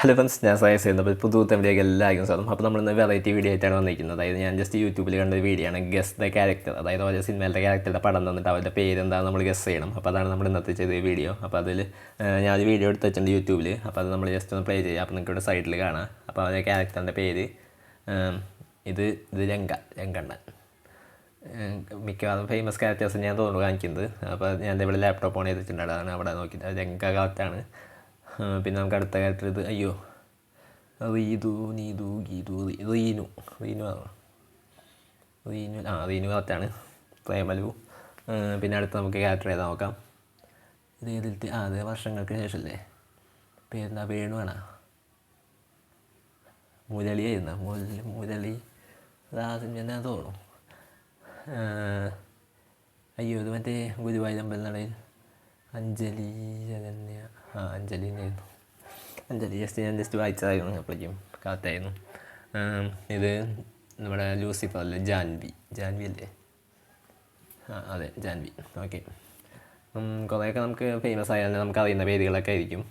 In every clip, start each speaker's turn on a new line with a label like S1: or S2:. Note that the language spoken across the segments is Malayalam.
S1: ഹലോ ഫ്രണ്ട്സ്, ഞാൻ സയൻസ് ചെയ്യുന്നത് പുതുത്തമിലേക്ക് എല്ലാവർക്കും സ്വാഗതം. അപ്പോൾ നമ്മളിന്ന് വെറൈറ്റി വീഡിയോ ആയിട്ടാണ് വന്നിരിക്കുന്നത്. അതായത് ഞാൻ ജസ്റ്റ് യൂട്യൂബിൽ കണ്ട ഒരു വീഡിയോ ആണ്. ഗസ് ദ ക്യാരക്ടർ, അതായത് ഓരോ സിനിമയിലെ ക്യാരക്ടറുടെ പടം തന്നിട്ട് അവരുടെ പേര് എന്താണെന്ന് നമ്മൾ ഗസ് ചെയ്യണം. അപ്പോൾ അതാണ് നമ്മൾ ഇന്നത്തെ ചെയ്ത വീഡിയോ. അപ്പോൾ അതിൽ ഞാനൊരു വീഡിയോ എടുത്ത് വെച്ചിട്ടുണ്ട് യൂട്യൂബിൽ. അപ്പോൾ അത് നമ്മൾ ജസ്റ്റ് ഒന്ന് പ്ലേ ചെയ്യാം. അപ്പോൾ നിങ്ങൾക്ക് ഇവിടെ സൈഡിൽ കാണാം. അപ്പോൾ അവരുടെ ക്യാരക്ടറിൻ്റെ പേര് ഇത് രംഗണ്ണൻ. മിക്കവാറും ഫേമസ് ക്യാരക്ടേഴ്സ് ഞാൻ തോന്നുന്നു കാണിക്കുന്നത്. അപ്പോൾ ഞാൻ ഇവിടെ ലാപ്ടോപ്പ് ഓൺ ചെയ്തിട്ടുണ്ട്. അതാണ് അവിടെ നോക്കിയിട്ട് രംഗകാത്താണ്. പിന്നെ നമുക്ക് അടുത്ത ക്യാരക്ടർ ഇത് റീനു ആണ്. റീനു കറക്റ്റാണ്. പ്രേമലു. പിന്നെ അടുത്ത് നമുക്ക് ക്യാരക്ടർ ഏതാ നോക്കാം. ഇത് ഏതിലത്തെ അത് വർഷങ്ങൾക്ക് ശേഷമല്ലേ. പേരെന്താ? വേണുവാണോ? മുരളിയായിരുന്ന മുരളി സിനിമ തോന്നുന്നു. അയ്യോ, ഇത് മറ്റേ ഗുരുവായൂരമ്പൽ നടയിൽ അഞ്ജലി ശരണ്യ. അഞ്ജലി തന്നെയായിരുന്നു. ഞാൻ ജസ്റ്റ് വായിച്ചതായിരുന്നു. അപ്പോഴേക്കും കാത്തായിരുന്നു. ഇത് നമ്മുടെ ലൂസിഫർ അല്ലേ, ജാൻവി അല്ലേ? അതെ, ജാൻവി. ഓക്കെ. കുറേയൊക്കെ നമുക്ക് ഫേമസ് ആയാലും നമുക്ക് അറിയുന്ന പേരുകളൊക്കെ ആയിരിക്കും.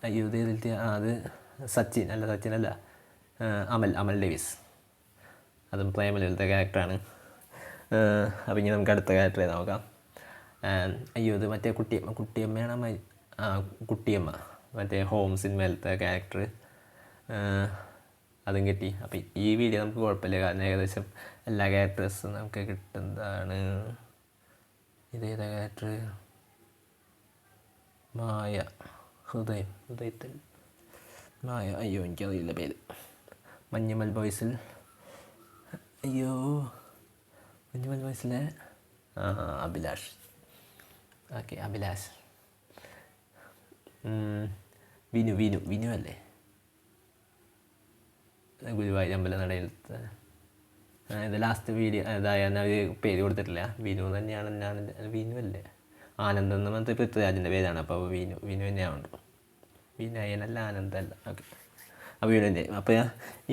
S1: അയ്യോ, ഇത് അത് സച്ചിനല്ല, അമൽ ഡേവിസ്. അതും പ്രേമലത്തെ ക്യാരക്ടറാണ്. അപ്പോൾ ഇനി നമുക്ക് അടുത്ത ക്യാരക്ടർ നോക്കാം. അയ്യോ, ഇത് മറ്റേ കുട്ടിയമ്മയാണ്. കുട്ടിയമ്മ, മറ്റേ ഹോം സിനിമയിലത്തെ ക്യാരക്ടർ. അതും കിട്ടി. അപ്പോൾ ഈ വീഡിയോ നമുക്ക് കുഴപ്പമില്ല, കാരണം ഏകദേശം എല്ലാ ക്യാരക്ടേഴ്സും നമുക്ക് കിട്ടുന്നതാണ്. ഇതേതാ ക്യാരക്ടർ? ഹൃദയത്തിൽ മായ. അയ്യോ, എനിക്കറിയില്ല പേര്. മഞ്ഞുമൽ ബോയ്സിൽ. അയ്യോ, മഞ്ഞുമൽ ബോയ്സിലെ അഭിലാഷ്. ഓക്കെ, അഭിലാഷ്. വിനു അല്ലേ? ഗുരുവായൂരമ്പല നടയിലത്തെ. ഇത് ലാസ്റ്റ് വീഡിയോ ഞാൻ ഒരു പേര് കൊടുത്തിട്ടില്ല. വിനു തന്നെയാണ്. വിനു അല്ലേ? ആനന്ദ് എന്ന് പറഞ്ഞ പൃഥ്വിരാജിൻ്റെ പേരാണ്. അപ്പോൾ വിനു തന്നെയാണ്. വിനയനല്ല, ആനന്ദല്ല. ഓക്കെ. അപ്പോൾ വീഡിയോൻ്റെ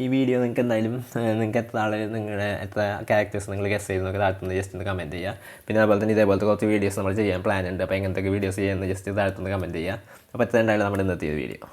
S1: ഈ വീഡിയോ നിങ്ങൾക്ക് എന്തായാലും നിങ്ങളുടെ എത്ര ക്യാരക്ടേഴ്സ് നിങ്ങൾ ഗസ് ചെയ്ത് നോക്കി താഴ്ത്തുന്നത് ജസ്റ്റ് ഒന്ന് കമൻറ്റ് ചെയ്യുക. പിന്നെ അതുപോലെ തന്നെ ഇതേപോലത്തെ കുറച്ച് വീഡിയോസ് നമ്മൾ ചെയ്യാൻ പ്ലാൻ ഉണ്ട്. അപ്പോൾ എങ്ങനത്തെ വീഡിയോസ് ചെയ്യുന്നത് ജസ്റ്റ് താഴ്ത്തുന്നത് കമൻറ്റ് ചെയ്യുക. അപ്പോൾ എത്ര ഉണ്ടായാലും നമ്മുടെ ഇന്നത്തെ വീഡിയോ.